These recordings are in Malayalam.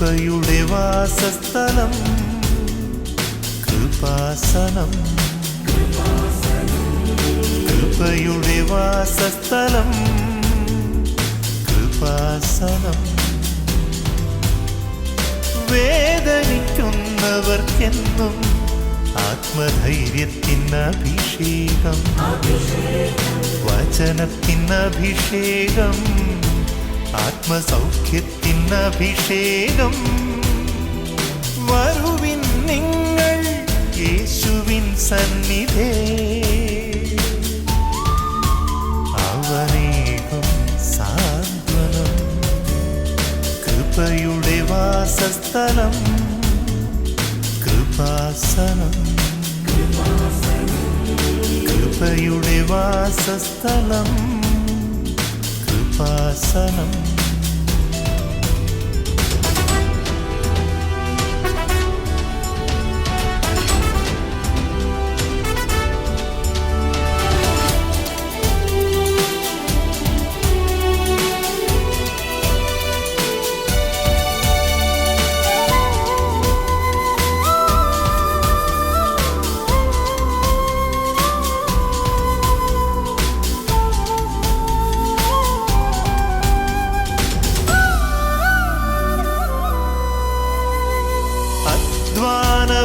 കൃപയുടെ വാസസ്ഥലം കൃപാസനം. കൃപയുടെ വാസസ്ഥലം കൃപാസനം. വേദനിക്കുന്നവർക്കെന്നും ആത്മധൈര്യത്തിനഭിഷേകം, വചനത്തിനഭിഷേകം, ആത്മസൗഖ്യത്തിനഭിഷേകം. വരുവിൻ നിങ്ങൾ യേശുവിൻ സന്നിധേ, അവനേകും സാന്ത്വനം. കൃപയുടെ വാസസ്ഥലം കൃപാസനം. കൃപയുടെ വാസസ്ഥലം കൃപാസനം.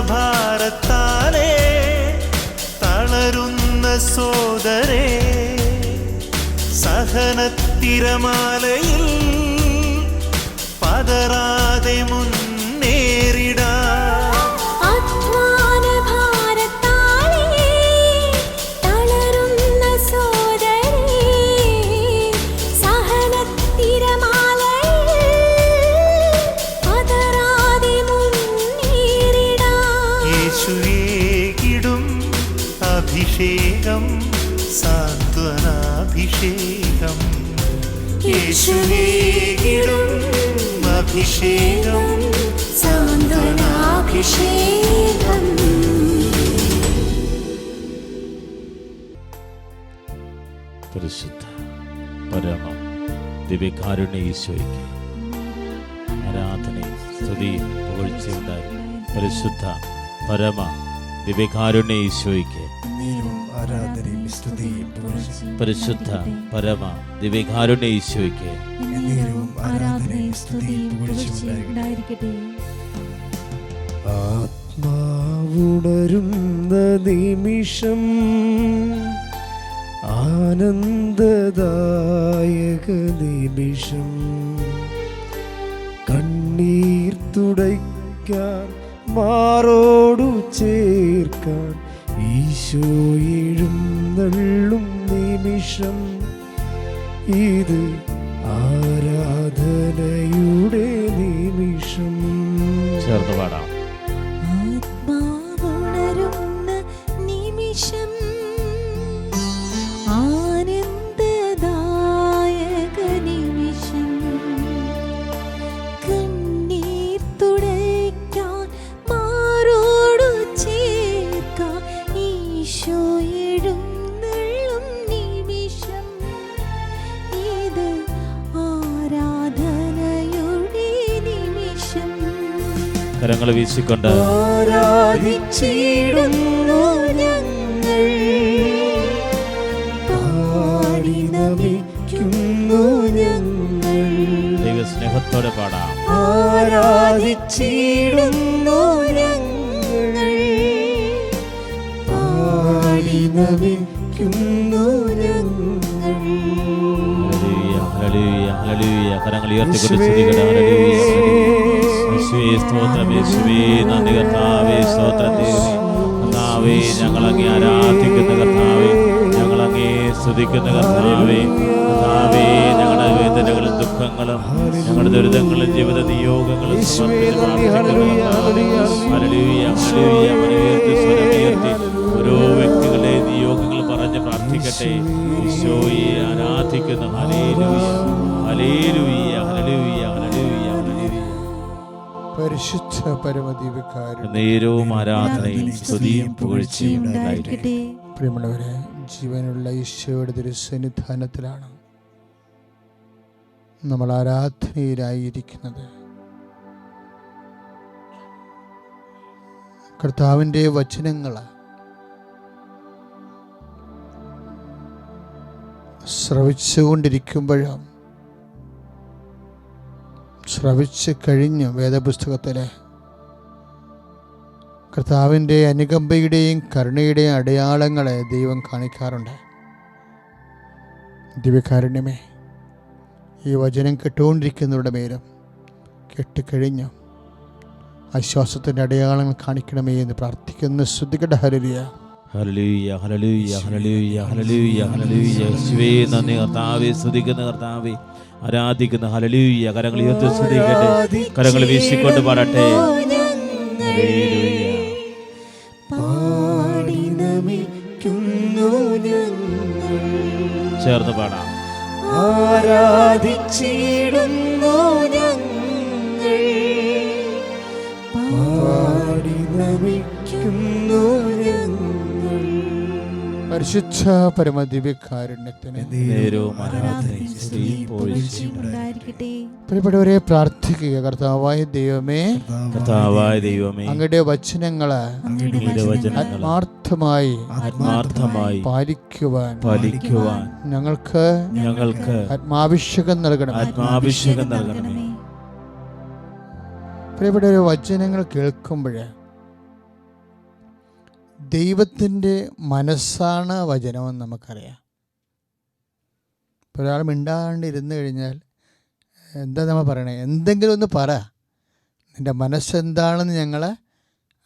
ഭാരത്താലേ തളരുന്ന സോദരേ, സഹനത്തിരമാലയിൽ പതറാതെ മുന്നേറിടാ. അഭിഷേകം സാന്ത്വനാഭിഷേകം. യേശുവേകിടും അഭിഷേകം സാന്ത്വനാഭിഷേകം. പരിശുദ്ധ പരമ ദിവ്യകാരുണ്യ ഈശോയ്ക്ക് ആരാധനയും സ്തുതിയും പുകഴ്ചയുണ്ടായിരുന്നു. പരിശുദ്ധ പരമ ദിവ്യകാരുണ്യ ഈശോയ്ക്ക് പരിശുദ്ധ പരമ ദിവ്യകാരുണ്യ ഈശോയ്ക്ക് ആത്മാവുണരുന്ന നിമിഷം, ആനന്ദദായക നിമിഷം, കണ്ണീർ തുടയ്ക്കാൻ മാറോടു ചേർക്കാൻ ഈശോ എഴുന്നള്ളും നിമിഷം. ഇത് ആരാധനയുടെ നിമിഷം. ചേർന്ന് പാടാം. ആത്മാവുണരുന്ന നിമിഷം, ആനന്ദദായക നിമിഷം, കണ്ണീർ തുടയ്ക്കാൻ മാറോടു ചേർക്കാൻ ഈശോ എഴുന്നള്ളും നിമിഷം. ഇത് ആരാധനയുടെ നിമിഷം. കരങ്ങൾ വീശിക്കൊണ്ട് ആരാധിച്ചിടുന്നു ഞങ്ങൾ, പാടി നമിക്കുന്നു ഞങ്ങൾ. ദൈവസ്നേഹത്തോടെ പാടാം. ആരാധിച്ചിടുന്നു ഞങ്ങൾ, പാടി നമിക്കുന്നു ഞങ്ങൾ. ഹല്ലേലൂയ ഹല്ലേലൂയ. കരങ്ങൾ ഉയർത്തിക്കൊണ്ട് സ്തുതിക്കട്ടെ. ഹല്ലേലൂയ യേശുവേ സ്തോത്രം. യേശുവേ നന്ദി കർത്താവേ. സ്തോത്രം കർത്താവേ. ഞങ്ങളങ്ങേ ആരാധിക്കുന്ന കർത്താവേ, ഞങ്ങളങ്ങേ സ്തുതിക്കുന്ന കർത്താവേ. കർത്താവേ, ഞങ്ങളുടെ വേദനകളും ദുഃഖങ്ങളും ഞങ്ങളുടെ ദുരിതങ്ങളും ജീവിത നിയോഗങ്ങളും സമർപ്പിച്ച് പ്രാർത്ഥിക്കുന്നു കർത്താവേ. Hallelujah hallelujah. മനമുയർത്തി സ്വരമുയർത്തി ഓരോ വ്യക്തികളുടെ നിയോഗങ്ങൾ പറഞ്ഞ് പ്രാർത്ഥിക്കട്ടെ. ഈശോയെ ആരാധിക്കുന്നു. ഹല്ലേലൂയ ഹല്ലേലൂയ ഹല്ലേലൂയ ഹല്ലേലൂയ ഹല്ലേലൂയ. പരിശുദ്ധ പരമദിവ്യകാരുണ്യ നേരവും ആരാധനയും സ്തുതിയും പുകഴ്ചയും ഉണ്ടായിരിക്കട്ടെ. പ്രിയമുള്ളവരെ, ജീവനുള്ള ഈശോയുടെ തിരുസന്നിധാനത്തിലാണ് നമ്മൾ ആരാധനയിലായിരിക്കുന്നത്. കർത്താവിൻ്റെ വചനങ്ങൾ ശ്രവിച്ചുകൊണ്ടിരിക്കുമ്പോഴും ശ്രവിച്ച് കഴിഞ്ഞ് വേദപുസ്തകത്തിലെ കർത്താവിൻ്റെ അനുകമ്പയുടെയും കരുണയുടെയും അടയാളങ്ങളെ ദൈവം കാണിക്കാറുണ്ട്. ദിവ്യകാരുണ്യമേ, ഈ വചനം കേട്ടുകൊണ്ടിരിക്കുന്നവരുടെ മേലും കേട്ടുകഴിഞ്ഞു ആശ്വാസത്തിൻ്റെ അടയാളങ്ങൾ കാണിക്കണമേ എന്ന് പ്രാർത്ഥിക്കുന്നു. ശ്രദ്ധിക്കട്ടെ. ഹല്ലേലൂയ, ഹല്ലേലൂയ, ഹല്ലേലൂയ, ഹല്ലേലൂയ, ഹല്ലേലൂയ, ഹല്ലേലൂയ. യേശുവേ നന്ദി കർത്താവേ, സ്തുതിക്കുന്ന കർത്താവേ, ആരാധിക്കുന്ന. ഹല്ലേലൂയ. കരങ്ങൾ ഉയർത്തി സ്തുതിക്കട്ടെ, കരങ്ങൾ വീശിക്കൊണ്ട് പാടട്ടെ. ഹല്ലേലൂയ. പാടി നമിക്കുന്നു ഞങ്ങൾ, ചേർന്ന് പാടാം. ആരാധിച്ചിടുന്നു ഞങ്ങൾ, പാടി നമിക്കുന്നു ഞങ്ങൾ. പരിശുദ്ധ പരമദിവ്യകാരുണ്യത്തിന് നേരവും ആരാധനയും സ്തുതിയും പുകഴ്ചയും ഉണ്ടായിരിക്കട്ടെ. പ്രിയപ്പെട്ടവരെ, പ്രാർത്ഥിക്കുക. കർത്താവായ ദൈവമേ, കർത്താവായ ദൈവമേ, അങ്ങയുടെ വചനങ്ങള് അങ്ങയുടെ വചനങ്ങൾ ആത്മാർത്ഥമായി പാലിക്കുവാൻ ഞങ്ങൾക്ക് ആത്മാഭിഷേകം നൽകണം. നൽകണമേ. പ്രിയപ്പെട്ടവരെ, വചനങ്ങൾ കേൾക്കുമ്പോൾ ദൈവത്തിൻ്റെ മനസ്സാണ് വചനമെന്ന് നമുക്കറിയാം. ഇപ്പോൾ ഒരാൾ മിണ്ടാണ്ട് ഇരുന്ന് കഴിഞ്ഞാൽ എന്താ നമ്മൾ പറയണേ? എന്തെങ്കിലും ഒന്ന് പറ, നിൻ്റെ മനസ്സെന്താണെന്ന് ഞങ്ങൾ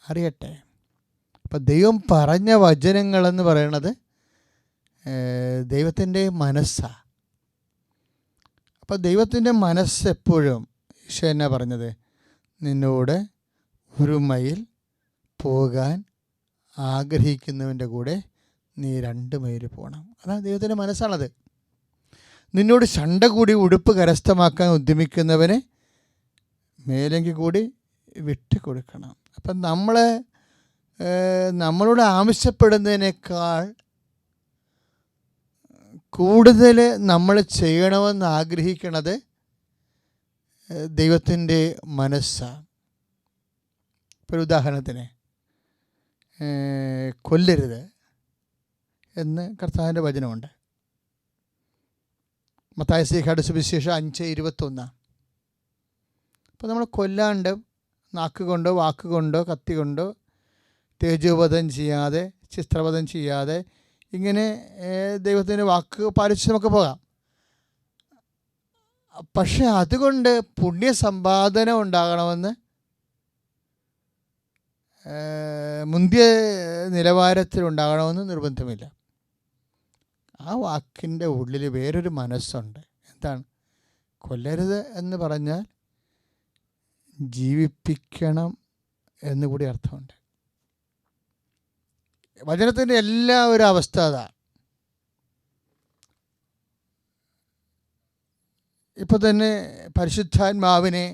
അറിയട്ടെ. അപ്പം ദൈവം പറഞ്ഞ വചനങ്ങളെന്ന് പറയണത് ദൈവത്തിൻ്റെ മനസ്സാണ്. അപ്പം ദൈവത്തിൻ്റെ മനസ്സ് എപ്പോഴും ഈശോ എന്നാ പറഞ്ഞത്? നിന്നോട് ഒരു മൈൽ പോകാൻ ആഗ്രഹിക്കുന്നവൻ്റെ കൂടെ നീ 2 മൈൽ പോകണം. അതാണ് ദൈവത്തിൻ്റെ മനസ്സാണത്. നിന്നോട് ശണ്ട കൂടി ഉടുപ്പ് കരസ്ഥമാക്കാൻ ഉദ്യമിക്കുന്നവന് മേലെങ്കിൽ കൂടി വിട്ടുകൊടുക്കണം. അപ്പം നമ്മളോട് ആവശ്യപ്പെടുന്നതിനേക്കാൾ കൂടുതൽ നമ്മൾ ചെയ്യണമെന്ന് ആഗ്രഹിക്കണത് ദൈവത്തിൻ്റെ മനസ്സാണ്. ഇപ്പോൾ ഒരു ഉദാഹരണത്തിന്, കൊല്ലരുത് എന്ന് കർത്താവിൻ്റെ വചനമുണ്ട്. മത്തായി ശ്ലീഹായുടെ സുവിശേഷം 5:21. അപ്പോൾ നമ്മൾ കൊല്ലാണ്ട് നാക്കുകൊണ്ടോ വാക്കുകൊണ്ടോ കത്തി കൊണ്ടോ തേജോവധം ചെയ്യാതെ ചിത്രവധം ചെയ്യാതെ ഇങ്ങനെ ദൈവത്തിൻ്റെ വാക്ക് പാലിച്ച് നമുക്ക് പോകാം. പക്ഷെ അതുകൊണ്ട് പുണ്യസമ്പാദനം ഉണ്ടാകണമെന്ന് മുന്തിയ നിലവാരത്തിലുണ്ടാകണമെന്ന് നിർബന്ധമില്ല. ആ വാക്കിൻ്റെ ഉള്ളിൽ വേറൊരു മനസ്സുണ്ട്. എന്താണ്? കൊല്ലരുത് എന്ന് പറഞ്ഞാൽ ജീവിപ്പിക്കണം എന്നുകൂടി അർത്ഥമുണ്ട്. വചനത്തിൻ്റെ എല്ലാ ഒരു അവസ്ഥ അതാണ്. ഇപ്പോൾ തന്നെ പരിശുദ്ധാത്മാവിനെ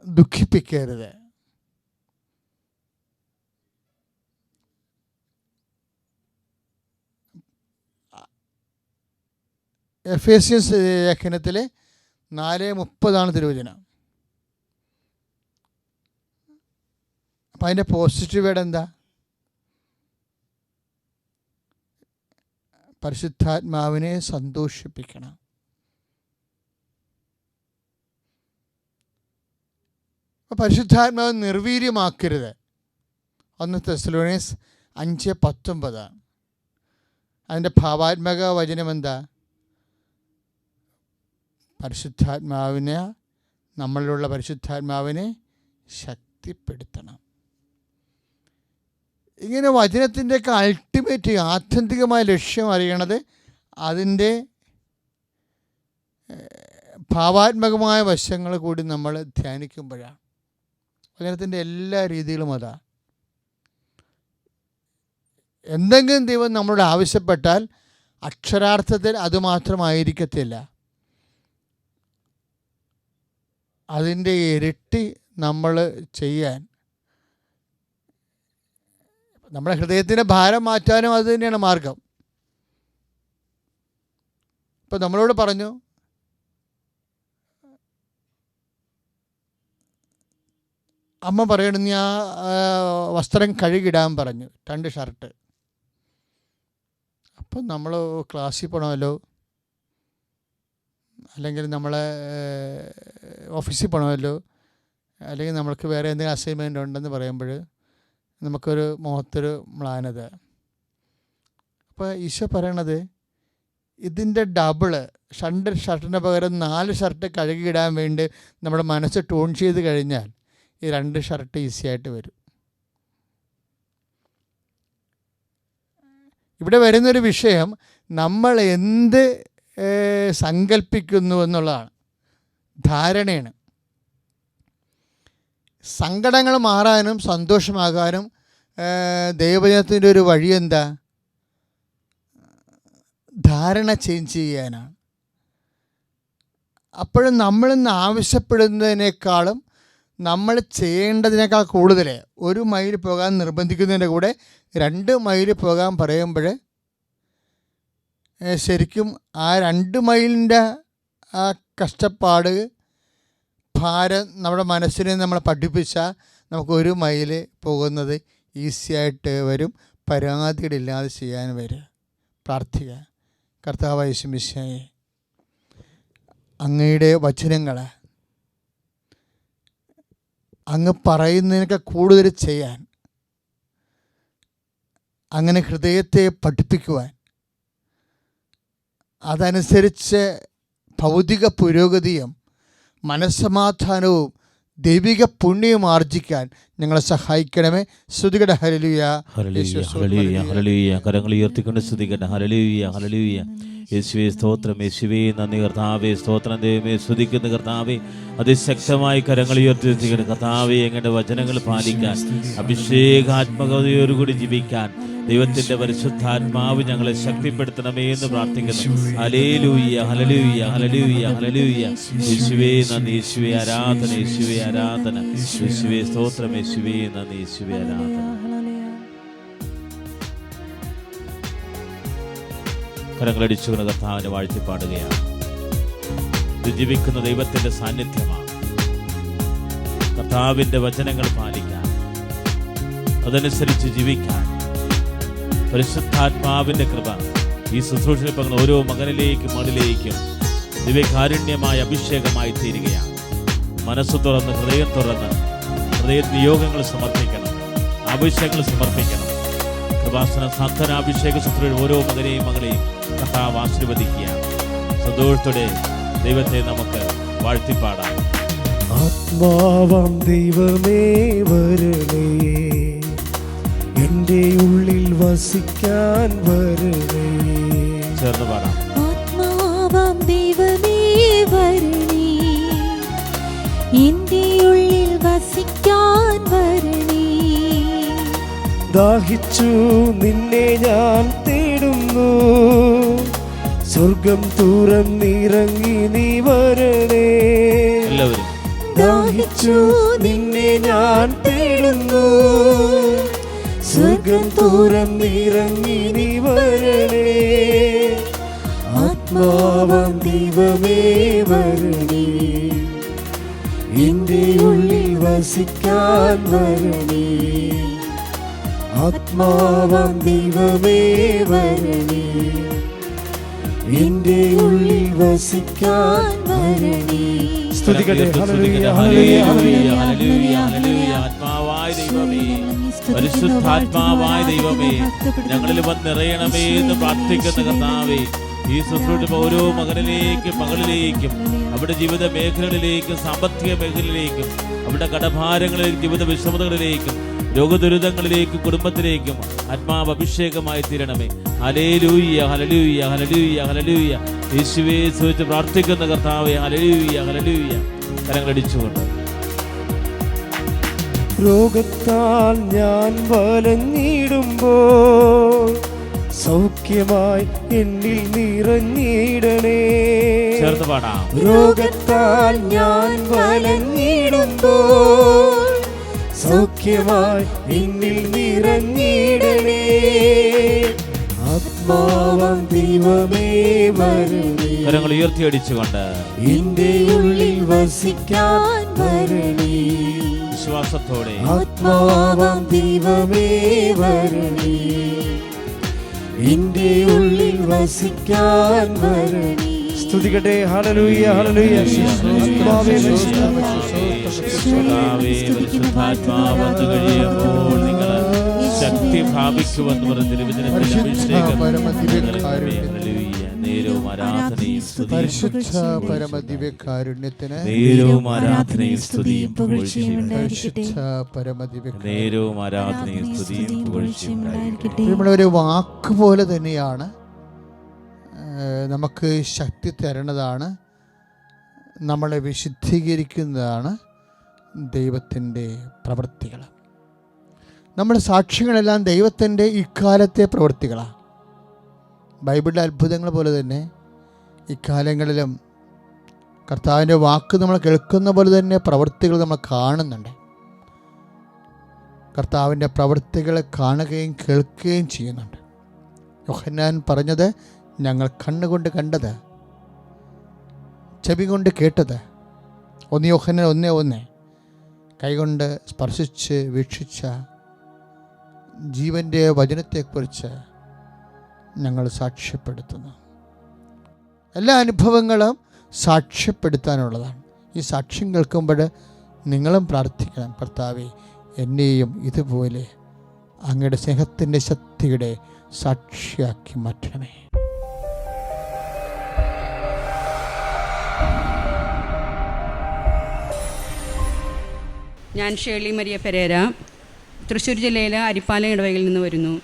ദുഃഖിപ്പിക്കരുത്. എഫേസ്യൻസ് ലേഖനത്തിൽ 4:30 തിരുവചനം. അപ്പം അതിൻ്റെ പോസിറ്റീവ് വേർഡ് എന്താ? പരിശുദ്ധാത്മാവിനെ സന്തോഷിപ്പിക്കണം. അപ്പോൾ പരിശുദ്ധാത്മാവ് നിർവീര്യമാക്കരുത്. 1 തെസ്സലോനിക്കൻസ് 5:19. അതിൻ്റെ ഭാവാത്മക വചനം എന്താ? പരിശുദ്ധാത്മാവിനെ, നമ്മളിലുള്ള പരിശുദ്ധാത്മാവിനെ ശക്തിപ്പെടുത്തണം. ഇങ്ങനെ വചനത്തിൻ്റെയൊക്കെ അൾട്ടിമേറ്റ് ആത്യന്തികമായ ലക്ഷ്യം അറിയണത് അതിൻ്റെ ഭാവാത്മകമായ വശങ്ങൾ കൂടി നമ്മൾ ധ്യാനിക്കുമ്പോഴാണ്. വചനത്തിൻ്റെ എല്ലാ രീതിയിലും അതാണ്. എന്തെങ്കിലും ദൈവം നമ്മളോട് ആവശ്യപ്പെട്ടാൽ അക്ഷരാർത്ഥത്തിൽ അതുമാത്രമായിരിക്കത്തില്ല, അതിൻ്റെ ഇരട്ടി നമ്മൾ ചെയ്യാൻ. നമ്മുടെ ഹൃദയത്തിൻ്റെ ഭാരം മാറ്റാനും അത് തന്നെയാണ് മാർഗം. ഇപ്പം നമ്മളോട് പറഞ്ഞു, അമ്മ പറയണ നീ ആ വസ്ത്രം കഴുകിടാൻ പറഞ്ഞു, 2 ഷർട്ട്. അപ്പം നമ്മൾ ക്ലാസ്സിൽ പോകണമല്ലോ, അല്ലെങ്കിൽ നമ്മളെ ഓഫീസിൽ പോകണമല്ലോ, അല്ലെങ്കിൽ നമ്മൾക്ക് വേറെ എന്തെങ്കിലും അസൈൻമെൻ്റ് ഉണ്ടെന്ന് പറയുമ്പോൾ നമുക്കൊരു മുഖത്തൊരു മ്ലാനത. അപ്പോൾ ഈശോ പറയണത് ഇതിൻ്റെ ഡബിള്, 2 ഷർട്ടിന് പകരം 4 ഷർട്ട് കഴുകിയിടാൻ വേണ്ടി നമ്മുടെ മനസ്സ് ട്യൂൺ ചെയ്ത് കഴിഞ്ഞാൽ ഈ 2 ഷർട്ട് ഈസി ആയിട്ട് വരും. ഇവിടെ വരുന്നൊരു വിഷയം നമ്മൾ എന്ത് സങ്കല്പിക്കുന്നു എന്നുള്ളതാണ്, ധാരണയാണ്. സങ്കടങ്ങൾ മാറാനും സന്തോഷമാകാനും ദൈവവചനത്തിൻ്റെ ഒരു വഴി എന്താ? ധാരണ ചേഞ്ച് ചെയ്യാനാണ്. അപ്പോഴും നമ്മളിന്ന് ആവശ്യപ്പെടുന്നതിനേക്കാളും നമ്മൾ ചെയ്യേണ്ടതിനേക്കാൾ കൂടുതൽ 1 മൈൽ പോകാൻ നിർബന്ധിക്കുന്നതിൻ്റെ കൂടെ 2 മൈൽ പോകാൻ പറയുമ്പോൾ ശരിക്കും ആ 2 മൈലിൻ്റെ ആ കഷ്ടപ്പാട് ഭാരം നമ്മുടെ മനസ്സിനെ നമ്മൾ പഠിപ്പിച്ചാൽ നമുക്ക് 1 മൈൽ പോകുന്നത് ഈസി ആയിട്ട് വരും. പരാതികളില്ലാതെ ചെയ്യാൻ വരിക. പ്രാർത്ഥിക്കുക. കർത്താവായ യേശു മിശിഹായേ, അങ്ങയുടെ വചനങ്ങൾ അങ്ങ് പറയുന്നതിനൊക്കെ കൂടുതൽ ചെയ്യാൻ, അങ്ങനെ ഹൃദയത്തെ പഠിപ്പിക്കുവാൻ, അതനുസരിച്ച് ഭൗതിക പുരോഗതിയും മനസ്സമാധാനവും ദൈവിക പുണ്യവും ആർജിക്കാൻ ഞങ്ങളെ സഹായിക്കണമേ. സ്തുതികട. ഹല്ലേലൂയ, ഹല്ലേലൂയ, ഹല്ലേലൂയ. കരങ്ങൾ ഉയർത്തിക്കൊണ്ട് സ്തുതിക്കട്ടെ. ഹല്ലേലൂയ, ഹല്ലേലൂയ. യേശുവേ സ്തോത്രം, യേശുവേ നന്ദി. കർത്താവേ സ്തോത്രം. ദൈവമേ സ്തുതിക്കുന്ന കർത്താവേ, അതിശക്തമായി കരങ്ങൾ ഉയർത്തിയിരിക്കുന്നു കർത്താവേ. അങ്ങയുടെ വചനങ്ങൾ പാലിക്കാൻ, അഭിഷേകാത്മകതയോടുകൂടി ജീവിക്കാൻ ദൈവത്തിന്റെ പരിശുദ്ധാത്മാവ് ഞങ്ങളെ ശക്തിപ്പെടുത്തണമേ എന്ന് പ്രാർത്ഥിക്കുന്നു. ഹല്ലേലൂയ, ഹല്ലേലൂയ, ഹല്ലേലൂയ, ഹല്ലേലൂയ. യേശുവേ നന്ദി, യേശുവേ ആരാധന, യേശുവേ ആരാധന, യേശുവേ സ്തോത്രം, യേശുവേ നന്ദി, യേശുവേ ആരാധന. കരങ്ങളടിച്ചുകൊണ്ട് കർത്താവിനെ വാഴ്ത്തിപ്പാടുകയാണ്. ഇത് ജീവിക്കുന്ന ദൈവത്തിന്റെ സാന്നിധ്യമാണ്. കർത്താവിന്റെ വചനങ്ങൾ പാലിക്കാൻ, അതനുസരിച്ച് ജീവിക്കാൻ പരിശുദ്ധാത്മാവിന്റെ കൃപ ഈ ശുശ്രൂഷയിൽ പകർന്ന ഓരോ മകനിലേക്കും മകളിലേക്കും ദിവ്യകാരുണ്യമായ അഭിഷേകമായി തീരുകയാണ്. മനസ്സ് തുറന്ന്, ഹൃദയം തുറന്ന്, ഹൃദയ നിയോഗങ്ങൾ സമർപ്പിക്കണം, അഭിഷേകങ്ങൾ സമർപ്പിക്കണം. കൃപാസന സാധനാഭിഷേക ശുശ്രൂഷ ഓരോ മകനെയും മകളെയും കർത്താവ് ആശീർവദിക്കുകയാണ്. സന്തോഷത്തോടെ ദൈവത്തെ നമുക്ക് വാഴ്ത്തിപ്പാടാം. ആത്മാവാം ദൈവമേ വരണേ, എൻ്റെ ഉള്ളിൽ വസിക്കാൻ വരണേ. ചേർന്ന് പാടാം. ആത്മാവാം ദൈവമേ വരണേ, എൻ്റെ ഉള്ളിൽ വസിക്കാൻ വരണേ. ദാഹിച്ചു നിന്നെ ഞാൻ തേടുന്നു, സ്വർഗം തുറന്നിറങ്ങി നീ വരണേ. എല്ലാവരും ദാഹിച്ചു നിന്നെ ഞാൻ തേടുന്നു, സ്വർഗം തുറന്നിറങ്ങി നീ വരണേ. ആത്മാവാം ദൈവമേ വരണേ, എൻ്റെ ഉള്ളിൽ വസിക്കാൻ വരണേ. ആത്മാവാം ദൈവമേ വരണേ, എൻ്റെ ഉള്ളിൽ വസിക്കാൻ വരണേ. സ്തുതിക്കട്ടെ. ഹല്ലേലൂയ, ഹല്ലേലൂയ, ഹല്ലേലൂയ, ഹല്ലേലൂയ. ആത്മാവായ ദൈവമേ, പരിശുദ്ധാത്മാവായ ദൈവമേ, ഞങ്ങളിൽ വന്ന് നിറയണമേ എന്ന് പ്രാർത്ഥിക്കുന്ന കർത്താവേ, ഈ ശുശ്രൂഷ ഓരോ മകനിലേക്കും മകളിലേക്കും അവരുടെ ജീവിത മേഖലകളിലേക്കും സാമ്പത്തിക മേഖലയിലേക്കും അവരുടെ കടഭാരങ്ങളിലേക്കും ജീവിത വിഷമതകളിലേക്കും രോഗദുരിതങ്ങളിലേക്കും കുടുംബത്തിലേക്കും ആത്മാവ് അഭിഷേകമായി തീരണമേ. ഹല്ലേലൂയ, ഹല്ലേലൂയ, ഹല്ലേലൂയ, ഹല്ലേലൂയ. യേശുവേ സ്തുതിച്ച് പ്രാർത്ഥിക്കുന്ന കർത്താവേ, ഹല്ലേലൂയ, ഹല്ലേലൂയ. കരങ്ങളടിച്ചുകൊണ്ട് രോഗത്താൽ ഞാൻ വലഞ്ഞിടുമ്പോൾ സൗഖ്യമായി എന്നിൽ നിറഞ്ഞിടണേ. ചേർന്ന് പാടാം. രോഗത്താൽ ഞാൻ വലഞ്ഞിടുമ്പോൾ സൗഖ്യമായി എന്നിൽ നിറഞ്ഞിടണേ. ആത്മാവാം ദൈവമേ വരണേ, കരങ്ങൾ ഉയർത്തി അടിച്ചുകൊണ്ട് എൻ്റെ ഉള്ളിൽ വസിക്കാൻ വരണേ. വിശ്വാസത്തോടെ ആത്മാവാം ദൈവമേ വരണേ, എന്റെ ഉള്ളിൽ വസിക്കാൻ വരണേ. സ്തുതിക്കട്ടെ. ഹല്ലേലൂയ, ഹല്ലേലൂയ. ആത്മാവേ പരിശുദ്ധാത്മാവ് വന്നു കഴിയുമ്പോൾ നിങ്ങൾ ശക്തി പ്രാപിക്കുമെന്ന് പറഞ്ഞ തിരുവചനത്തിൽ അഭിഷേകം നേരവും ആരാധനയും പരിശുദ്ധ പരമദിവ്യകാരുണ്യത്തിന് നേരവും ആരാധനയും സ്തുതിയും പരിശുദ്ധ പരമദിവ്യകാരുണ്യം നേരവും ആരാധനയും സ്തുതിയും പുകഴ്ചയും ഒരു വാക്ക് പോലെ തന്നെയാണ് നമുക്ക് ശക്തി തരണതാണ്, നമ്മളെ വിശുദ്ധീകരിക്കുന്നതാണ് ദൈവത്തിൻ്റെ പ്രവൃത്തികൾ. നമ്മുടെ സാക്ഷ്യങ്ങളെല്ലാം ദൈവത്തിൻ്റെ ഇക്കാലത്തെ പ്രവൃത്തികളാണ്. ബൈബിളിലെ അത്ഭുതങ്ങൾ പോലെ തന്നെ ഇക്കാലങ്ങളിലും കർത്താവിൻ്റെ വാക്ക് നമ്മൾ കേൾക്കുന്ന പോലെ തന്നെ പ്രവൃത്തികൾ നമ്മൾ കാണുന്നുണ്ട്. കർത്താവിൻ്റെ പ്രവൃത്തികളെ കാണുകയും കേൾക്കുകയും ചെയ്യുന്നുണ്ട്. യോഹന്നാൻ പറഞ്ഞത് ഞങ്ങൾ കണ്ണുകൊണ്ട് കണ്ടത്, ചെവി കൊണ്ട് കേട്ടത്. 1 യോഹന്നാൻ 1:1 കൈകൊണ്ട് സ്പർശിച്ച് വീക്ഷിച്ച ജീവൻ്റെ വചനത്തെക്കുറിച്ച് ഞങ്ങൾ സാക്ഷ്യപ്പെടുത്തുന്നു. എല്ലാ അനുഭവങ്ങളും സാക്ഷ്യപ്പെടുത്താനുള്ളതാണ്. ഈ സാക്ഷ്യം കേൾക്കുമ്പോൾ നിങ്ങളും പ്രാർത്ഥിക്കണം, കർത്താവേ എന്നെയും ഇതുപോലെ അങ്ങയുടെ സ്നേഹത്തിൻ്റെ ശക്തിയുടെ സാക്ഷിയാക്കി മാറ്റണമേ. ഞാൻ ഷേർലി മരിയ പെരേര, തൃശ്ശൂർ ജില്ലയിലെ അരിപ്പാലം ഇടവകയിൽ നിന്ന് വരുന്നു.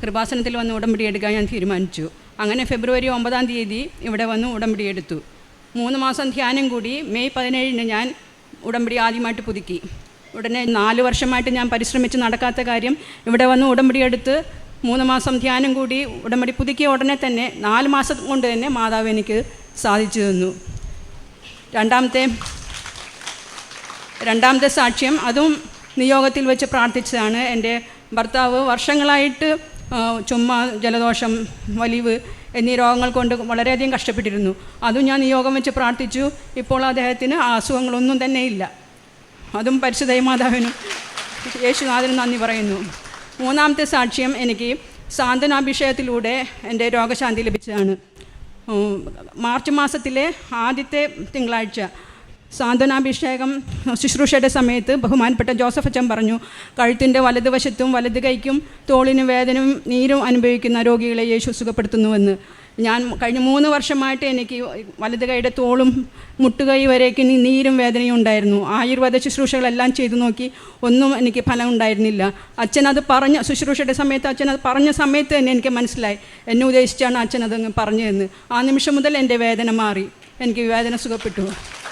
കൃപാസനത്തിൽ വന്ന് ഉടമ്പടി എടുക്കാൻ ഞാൻ തീരുമാനിച്ചു. അങ്ങനെ ഫെബ്രുവരി 9-ാം തീയതി ഇവിടെ വന്ന് ഉടമ്പടി എടുത്തു. 3 മാസം ധ്യാനം കൂടി മെയ് 17-ന് ഞാൻ ഉടമ്പടി ആദ്യമായിട്ട് പുതുക്കി. ഉടനെ 4 വർഷമായിട്ട് ഞാൻ പരിശ്രമിച്ച് നടക്കാത്ത കാര്യം ഇവിടെ വന്ന് ഉടമ്പടി എടുത്ത് 3 മാസം ധ്യാനം കൂടി ഉടമ്പടി പുതുക്കിയ ഉടനെ തന്നെ 4 മാസം കൊണ്ട് തന്നെ മാതാവ് എനിക്ക് സാധിച്ചു തന്നു. രണ്ടാമത്തെ സാക്ഷ്യം അതും നിയോഗത്തിൽ വെച്ച് പ്രാർത്ഥിച്ചതാണ്. എൻ്റെ ഭർത്താവ് വർഷങ്ങളായിട്ട് ചുമ, ജലദോഷം, വലിവ് എന്നീ രോഗങ്ങൾ കൊണ്ട് വളരെയധികം കഷ്ടപ്പെട്ടിരുന്നു. അതും ഞാൻ നിയോഗം വെച്ച് പ്രാർത്ഥിച്ചു. ഇപ്പോൾ അദ്ദേഹത്തിന് അസുഖങ്ങളൊന്നും തന്നെ ഇല്ല. അതും പരിശുദ്ധ മാതാവിനും യേശുനാഥനും നന്ദി പറയുന്നു. 3-ാമത്തെ സാക്ഷ്യം എനിക്ക് സാന്ത്വനാഭിഷേകത്തിലൂടെ എൻ്റെ രോഗശാന്തി ലഭിച്ചതാണ്. മാർച്ച് മാസത്തിലെ ആദ്യത്തെ തിങ്കളാഴ്ച സാന്ത്വനാഭിഷേകം ശുശ്രൂഷയുടെ സമയത്ത് ബഹുമാനപ്പെട്ട ജോസഫ് അച്ഛൻ പറഞ്ഞു, കഴുത്തിൻ്റെ വലതുവശത്തും വലത് കൈക്കും തോളിനും വേദനയും നീരും അനുഭവിക്കുന്ന രോഗികളെ യേശു സുഖപ്പെടുത്തുന്നുവെന്ന്. ഞാൻ കഴിഞ്ഞ 3 വർഷമായിട്ട് എനിക്ക് വലത് കൈയുടെ തോളും മുട്ടുകൈ വരേക്ക് നീരും വേദനയും ഉണ്ടായിരുന്നു. ആയുർവേദ ശുശ്രൂഷകളെല്ലാം ചെയ്തു നോക്കി, ഒന്നും എനിക്ക് ഫലം ഉണ്ടായിരുന്നില്ല. അച്ഛനത് ശുശ്രൂഷയുടെ സമയത്ത് അച്ഛനത് പറഞ്ഞ സമയത്ത് തന്നെ എനിക്ക് മനസ്സിലായി എന്നെ ഉദ്ദേശിച്ചാണ് അച്ഛനത് പറഞ്ഞതെന്ന്. ആ നിമിഷം മുതൽ എൻ്റെ വേദന മാറി, എനിക്ക് വേദന സുഖപ്പെട്ടു.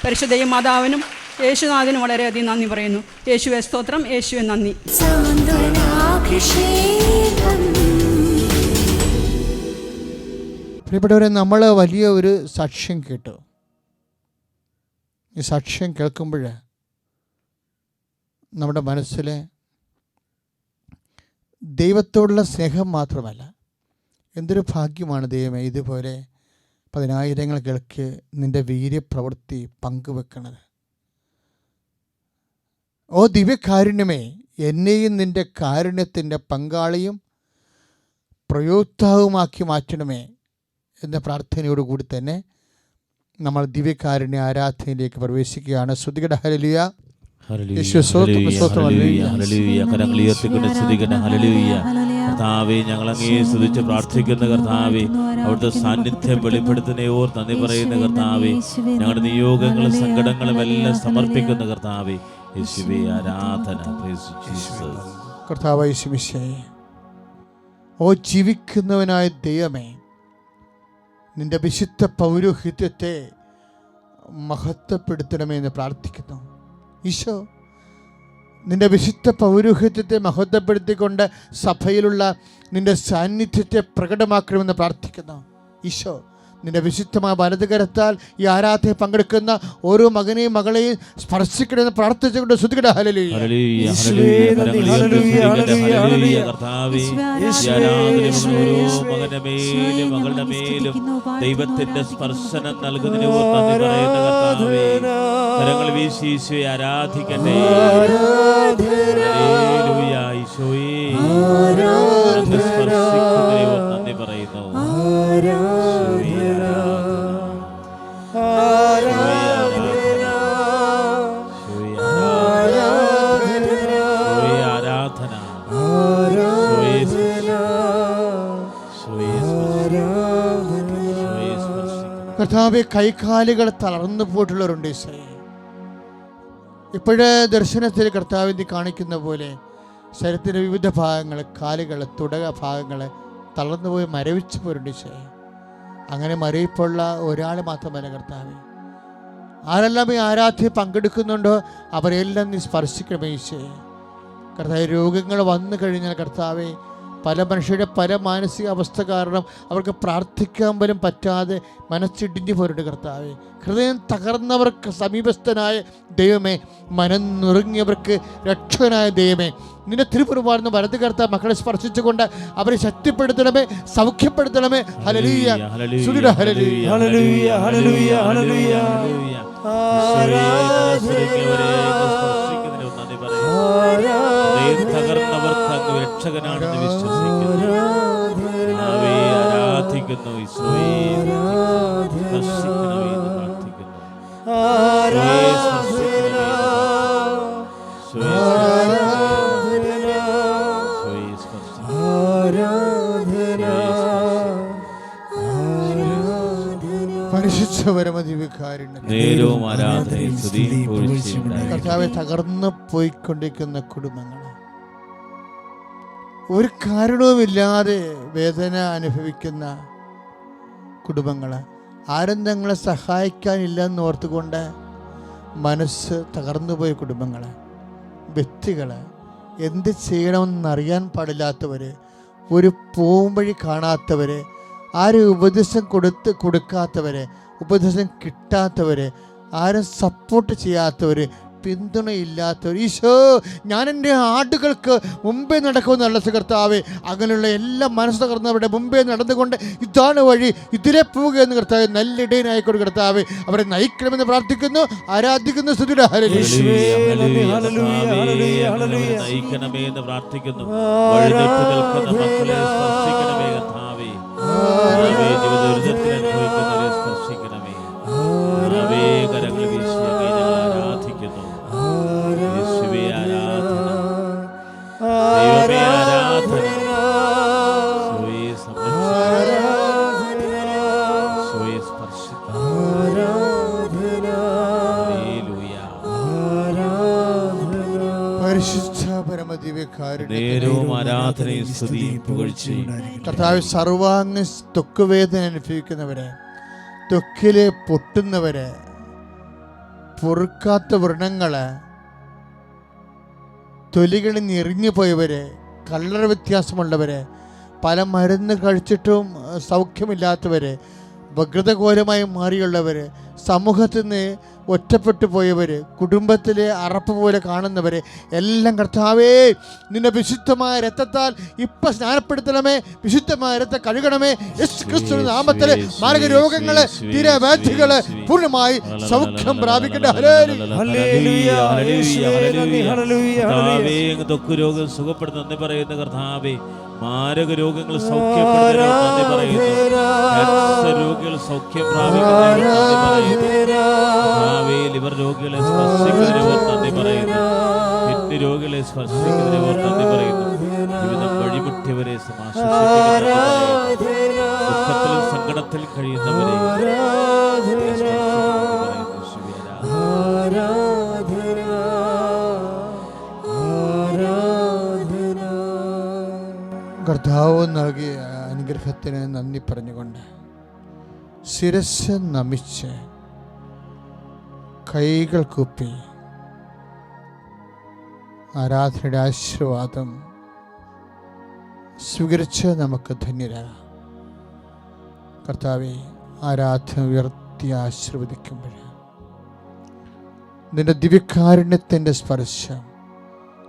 പരിശുദ്ധ മാതാവിനും യേശുനാഥനും വളരെയധികം നന്ദി പറയുന്നു. യേശുവേ സ്തോത്രം, യേശുവേ നന്ദി. പ്രിയപ്പെട്ടവരെ, നമ്മൾ വലിയ ഒരു സാക്ഷ്യം കേട്ടു. ഈ സാക്ഷ്യം കേൾക്കുമ്പോൾ നമ്മുടെ മനസ്സിൽ ദൈവത്തോടുള്ള സ്നേഹം മാത്രമല്ല, എന്തൊരു ഭാഗ്യമാണ് ദൈവമേ ഇതുപോലെ 10,000 കേൾക്ക് നിൻ്റെ വീര്യപ്രവൃത്തി പങ്കുവെക്കണത്. ഓ ദിവ്യകാരുണ്യമേ, എന്നെയും നിൻ്റെ കാരുണ്യത്തിൻ്റെ പങ്കാളിയും പ്രയോക്താവുമാക്കി മാറ്റണമേ എന്ന പ്രാർത്ഥനയോടുകൂടി തന്നെ നമ്മൾ ദിവ്യകാരുണ്യ ആരാധനയിലേക്ക് പ്രവേശിക്കുകയാണ്. ശ്രുതികട ഹല്ലേലൂയ, കർത്താവേ, ഞങ്ങൾ അങ്ങേ സ്തുതിച്ച് പ്രാർത്ഥിക്കുന്ന കർത്താവേ, അവിടുത്തെ സാന്നിധ്യം വെളിപ്പെടുത്തുന്ന ഓർത്ത് നന്ദി പറയുന്ന കർത്താവേ, ഞങ്ങളുടെ നിയോഗങ്ങളും സങ്കടങ്ങളും എല്ലാം സമർപ്പിക്കുന്ന കർത്താവേ, യേശുവേ ആരാധന. കർത്താവായ യേശുവേ, ഓ ജീവിക്കുന്നവനായ ദൈവമേ, നിന്റെ വിശുദ്ധ പൗരോഹിത്യത്തെ മഹത്വപ്പെടുത്തണമെന്ന് പ്രാർത്ഥിക്കുന്നു. ഈശോ, നിന്റെ വിശുദ്ധ പൗരോഹിത്യത്തെ മഹത്വപ്പെടുത്തിക്കൊണ്ട് സഭയിലുള്ള നിന്റെ സാന്നിധ്യത്തെ പ്രകടമാക്കണമെന്ന് പ്രാർത്ഥിക്കുന്നു. ഈശോ, നിന്റെ വിശുദ്ധമായ വലതുകരത്താൽ ഈ ആരാധനയിൽ പങ്കെടുക്കുന്ന ഓരോ മകനെയും മകളെയും സ്പർശിക്കണമെന്ന് പ്രാർത്ഥിച്ചുകൊണ്ട് സ്തുതിക്കട്ടെ. ഹല്ലേലൂയ. ഹല്ലേലൂയ, ഹല്ലേലൂയ, കരങ്ങൾ ഉയർത്തി സ്തുതിക്കട്ടെ. ഹല്ലേലൂയ. കർത്താവേ, ഈ ആരാധനയിൽ ഓരോ മകന്റെ മേലും മകളുടെ മേലും ദൈവത്തിന്റെ സ്പർശനം നൽകുന്നതിന് നന്ദി പറയുന്ന കർത്താവേ, കരങ്ങൾ വീശി ഈശോയെ ആരാധിക്കട്ടെ. ഹല്ലേലൂയ, ഈശോയെ അങ്ങ് സ്പർശിക്കുന്നതിന് നന്ദി പറയുന്നു. കർത്താവെ, കൈകാലുകൾ തളർന്നു പോയിട്ടുള്ളവരുണ്ട് ഈശോയെ. ഇപ്പോഴേ ദർശനത്തിൽ കർത്താവിനെ കാണിക്കുന്ന പോലെ ശരീരത്തിൻ്റെ വിവിധ ഭാഗങ്ങൾ, കാലുകൾ, തുടക ഭാഗങ്ങൾ തളർന്നുപോയി മരവിച്ചു പോരുണ്ട് ഈശോയെ. അങ്ങനെ മരവിപ്പുള്ള ഒരാൾ മാത്രമല്ല കർത്താവെ, ആരെല്ലാം ഈ ആരാധ്യയിൽ പങ്കെടുക്കുന്നുണ്ടോ അവരെല്ലാം നീ സ്പർശിക്കണമേ ഈശോയെ. കർത്താവ്, രോഗങ്ങൾ വന്നു കഴിഞ്ഞാൽ കർത്താവെ, പല മനുഷ്യരുടെ പല മാനസിക അവസ്ഥ കാരണം അവർക്ക് പ്രാർത്ഥിക്കാൻ പോലും പറ്റാതെ മനസ്സിടിഞ്ഞു പോരുണ്ട് കർത്താവെ. ഹൃദയം തകർന്നവർക്ക് സമീപസ്ഥനായ ദൈവമേ, മനം നുറുങ്ങിയവർക്ക് രക്ഷകനായ ദൈവമേ, നിന്റെ തിരുപ്പുറമാർന്ന് വലത് കർത്താവ് മക്കളെ സ്പർശിച്ചുകൊണ്ട് അവരെ ശക്തിപ്പെടുത്തണമേ, സൗഖ്യപ്പെടുത്തണമേ. ഹല്ലേലൂയ, ഹല്ലേലൂയ, ഹല്ലേലൂയ, ഹല്ലേലൂയ, ഹല്ലേലൂയ. തകർന്നവർക്ക് അങ്ങ് രക്ഷകനാണെന്ന് വിശ്വസിക്കുന്നു. ആരാധിക്കുന്നു ഈശോയെ, സ്പർശിക്കണമേ എന്ന് പ്രാർത്ഥിക്കുന്നു. നേരവും ആരാധനയും കർത്താവെ, തകർന്നു പോയിക്കൊണ്ടിരിക്കുന്ന കുടുംബങ്ങൾ, ഒരു കാരണവുമില്ലാതെ വേദന അനുഭവിക്കുന്ന കുടുംബങ്ങൾ, ആരും തങ്ങളെ സഹായിക്കാനില്ലെന്ന് ഓർത്തുകൊണ്ട് മനസ്സ് തകർന്നുപോയ കുടുംബങ്ങൾ, വ്യക്തികൾ, എന്ത് ചെയ്യണമെന്നറിയാൻ പാടില്ലാത്തവർ, ഒരു പോംവഴി കാണാത്തവർ, ആരും ഉപദേശം കൊടുക്കാത്തവർ, ഉപദേശം കിട്ടാത്തവർ, ആരും സപ്പോർട്ട് ചെയ്യാത്തവർ, പിന്തുണയില്ലാത്തവർ, ഈശോ ഞാൻ എൻ്റെ ആടുകൾക്ക് മുമ്പേ നടക്കുമെന്നുള്ള കർത്താവേ, അങ്ങനെയുള്ള എല്ലാ മനസ്സ് തകർന്നവരുടെ മുമ്പേ നടന്നുകൊണ്ട് ഇതാണ് വഴി, ഇതിലെ പോവുക എന്ന് കർത്താവ് നല്ല ഇടയനായിക്കൊണ്ട് കർത്താവേ അവരെ നയിക്കണമെന്ന് പ്രാർത്ഥിക്കുന്നു, ആരാധിക്കുന്നു. നയിക്കണമേ എന്ന് പ്രാർത്ഥിക്കുന്നു. വഴിതെറ്റി നിൽക്കുന്ന മക്കളെ സ്പർശിക്കണമേ കർത്താവേ. ജീവിതത്തിൽ അനുഭവിക്കുന്നവരെ സ്പർശിക്കണമേ. കരങ്ങൾ വീശി ആരാധിക്കുന്നു. യേശുവേ ആരാധന, ദൈവമേ ആരാധന. യേശുവേ സംരക്ഷിക്കണമേ, യേശുവേ സ്പർശിക്കണമേ. ഹല്ലേലൂയ. പരിശുദ്ധ പരമദിവ്യകാരുണ്യ നേരവും ആരാധനയും സ്തുതിയും പുകഴ്ചയും കർത്താവ്, സർവാംഗ ത്വക്കുവേദന അനുഭവിക്കുന്നവരെ, ത്വക്കിലെ പൊട്ടുന്നവരെ, പൊറുക്കാത്ത വ്രണങ്ങള്, തൊലികളിൽ ഞെറിഞ്ഞു പോയവര്, കളർ വ്യത്യാസമുള്ളവര്, പല മരുന്ന് കഴിച്ചിട്ടും സൗഖ്യമില്ലാത്തവര്, വക്രതഘോരമായി മാറിയുള്ളവർ, സമൂഹത്തിൽ നിന്ന് ഒറ്റപ്പെട്ടു പോയവർ, കുടുംബത്തിലെ അറപ്പ് പോലെ കാണുന്നവർ എല്ലാം കർത്താവേ നിന്റെ വിശുദ്ധമായ രക്തത്താൽ ഇപ്പം സ്നാനപ്പെടുത്തണമേ, വിശുദ്ധമായ രക്തം കഴുകണമേ. യേശു ക്രിസ്തുവിന്റെ നാമത്തിൽ മാരക രോഗങ്ങള്, തീരവ്യാധികള് പൂർണ്ണമായി സൗഖ്യം പ്രാപിക്കട്ടെ. രോഗം സുഖപ്പെടുന്ന പറയുന്ന കർത്താവേ, മാരക രോഗങ്ങൾ സൗഖ്യപ്പെടുന്ന പറയുന്നു, രോഗികൾ സൗഖ്യം പ്രാപിക്കുന്ന ലിവർ രോഗികളെ സ്പർശിക്കുന്നതിന് നന്ദി പറയുന്നു, കിഡ്നി രോഗികളെ സ്പർശിക്കുന്നതിന് നന്ദി പറയുന്നു, ജീവിതം വഴിമുട്ടിയവരെ ദുഃഖത്തിലും സങ്കടത്തിലും കഴിയുന്നവരെ കർത്താവ് നൽകിയ അനുഗ്രഹത്തിന് നന്ദി പറഞ്ഞുകൊണ്ട് ശിരസ് നമിച്ച് കൈകൾ കൂപ്പി ആരാധനയുടെ ആശീർവാദം സ്വീകരിച്ച് നമുക്ക് ധന്യരാകാം. കർത്താവേ, ആരാധന ഉയർത്തി ആശീർവദിക്കുമ്പോൾ നിന്റെ ദിവ്യകാരുണ്യത്തിൻ്റെ സ്പർശം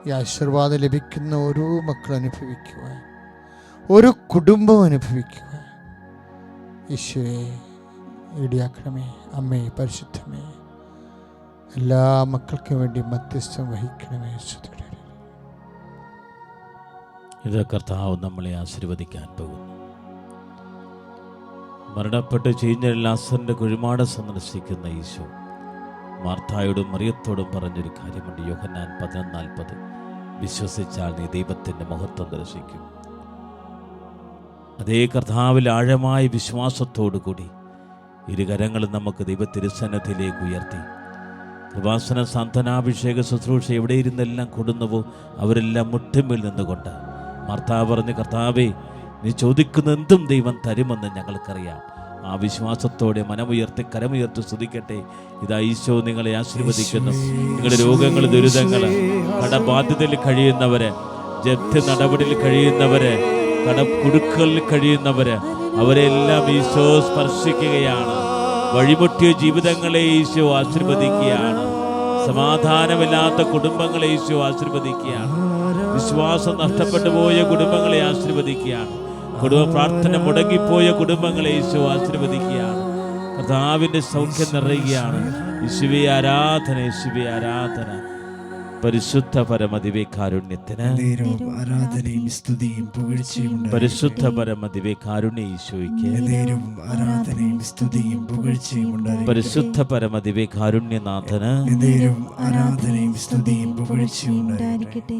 ഈ ആശീർവാദം ലഭിക്കുന്ന ഓരോ മക്കളും അനുഭവിക്കുവാൻ, ഒരു കുടുംബം അനുഭവിക്കുവാൻ ഈശോയെ ഇടിയാക്കണമേ. അമ്മേ പരിശുദ്ധമേ, എല്ലാ മക്കൾക്കും വേണ്ടി മധ്യസ്ഥം വഹിക്കണമേ. ഇത് കർത്താവ് നമ്മളെ ആശീർവദിക്കാൻ പോകുന്നു. മരണപ്പെട്ട് ചീഞ്ഞ ലാസറിന്റെ കുഴിമാട സന്ദർശിക്കുന്ന ഈശോ മാർത്തായോടും മറിയത്തോടും പറഞ്ഞൊരു കാര്യമുണ്ട്. യോഹന്നാൻ 11:40, വിശ്വസിച്ചാൽ നീ ദൈവത്തിൻ്റെ മഹത്വം ദർശിക്കും. അതേ കർത്താവിൽ ആഴമായ വിശ്വാസത്തോടു കൂടി ഇരുകരങ്ങളും നമുക്ക് ദൈവത്തിരുസന്നത്തിലേക്ക് ഉയർത്തി കൃപാസന സാന്ത്വനാഭിഷേക ശുശ്രൂഷ എവിടെ ഇരുന്നെല്ലാം കൊടുന്നുവോ അവരെല്ലാം മുട്ടുമ്പിൽ നിന്നുകൊണ്ട് മാർത്താവ് പറഞ്ഞ്, കർത്താവേ, നീ ചോദിക്കുന്ന എന്തും ദൈവം തരുമെന്ന് ഞങ്ങൾക്കറിയാം. ആ വിശ്വാസത്തോടെ മനമുയർത്തി കരമുയർത്തി സ്തുതിക്കട്ടെ. ഇതാ ഈശോ നിങ്ങളെ ആശീർവദിക്കുന്നു. നിങ്ങളുടെ രോഗങ്ങൾ, ദുരിതങ്ങൾ, കടബാധ്യതയിൽ കഴിയുന്നവര്, ജപ്തി നടപടിയിൽ കഴിയുന്നവര്, കടക്കുടുക്കുകളിൽ കഴിയുന്നവര്, അവരെല്ലാം ഈശോ സ്പർശിക്കുകയാണ്. വഴിമുട്ടിയ ജീവിതങ്ങളെ ഈശോ ആശീർവദിക്കുകയാണ്. സമാധാനമില്ലാത്ത കുടുംബങ്ങളെ ഈശോ ആശീർവദിക്കുകയാണ്. വിശ്വാസം നഷ്ടപ്പെട്ടു പോയ കുടുംബങ്ങളെ ആശീർവദിക്കുകയാണ്. കുടുംബ പ്രാർത്ഥന മുടങ്ങിപ്പോയ കുടുംബങ്ങളെ ഈശോ ആശീർവദിക്കുകയാണ്. കർത്താവിൻ്റെ സൗഖ്യം നിറയുകയാണ്. യേശുവേ ആരാധന, യേശുവേ ആരാധന. പരിശുദ്ധ പരമദിവ്യകാരുണ്യത്തിന് ആരാധനയും സ്തുതിയും പുകഴ്ചയും പരിശുദ്ധ പരമദിവ്യകാരുണ്യ ഈശോയ്ക്ക് ആരാധനയും സ്തുതിയും പുകഴ്ചയും പരിശുദ്ധ പരമദിവ്യകാരുണ്യനാഥന് ആരാധനയും സ്തുതിയും പുകഴ്ചയും ഉണ്ടായിരിക്കട്ടെ.